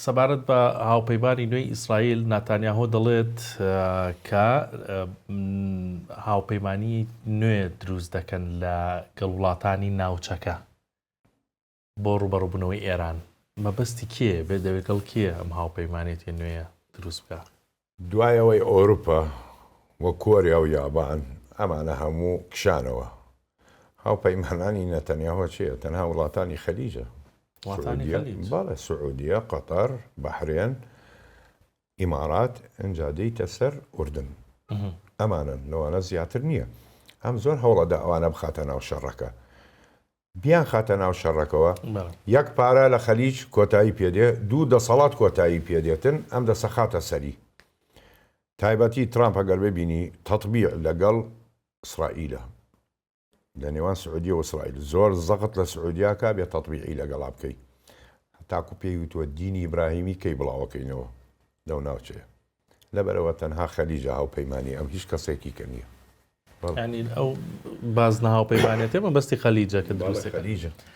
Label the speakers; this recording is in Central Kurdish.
Speaker 1: سەبارەت بە هاوپەیمانی نوێی ئیسرائیل ناتانیاهۆ دەڵێت کە هاوپەیمانی نوێ دروست دەکەن لە گەڵ وڵاتانی ناوچەکە بۆ ڕوبەڕووبوونەوەی ئێران. مەبەستی کێ بێ دەوێت گەڵ کێ ئەم هاوپەیمانێتی نوێیە دروست بکە؟
Speaker 2: دوایەوەی ئەوروپا وە کۆریا و یابان ئەمانە هەموو کشانەوە. هاوپەیمانانی نەتەنیاهۆ چیە؟ تەنها وڵاتانی خەلیجە. بەڵێ سعودیە، قەتەر، بەحرێن، ئیمارات، ئەنجا دەیتە سەر ئوردن. ئەمانن لەوانە زیاتر نییە. ئەم زۆر هەوڵەدا ئەوانە بخاتە ناو شەڕەکە. بیان خاتە ناو شەڕەکەوە یەک پارە لە خەلیج کۆتایی پێدێ، دوو دەسەڵات کۆتایی پێدێتن، ئەم دەسەخاتە سەری. تایبەتی ترامپ ئەگەر ببینی تەطبیع لەگەڵ ئیسرائیلە لە نێوان سعودیە و ئیسرائیل زۆر زەقت لە سعودیاکە بێت تەطبیعی لەگەڵا بکەیت. تاکو پێی وتووە دینی ئیبراهیمی کەی بڵاوەکەینەوە لەو ناوچەیە. لەبەرەوە تەنها خەلیجە هاوپەیمانی ئەم هیچ کەسێکی کە نییە.
Speaker 1: ینی ئەو بازنە هاوپەیمانێتێ مەبەستی خەلیجە کە دروست
Speaker 2: خەلیجە.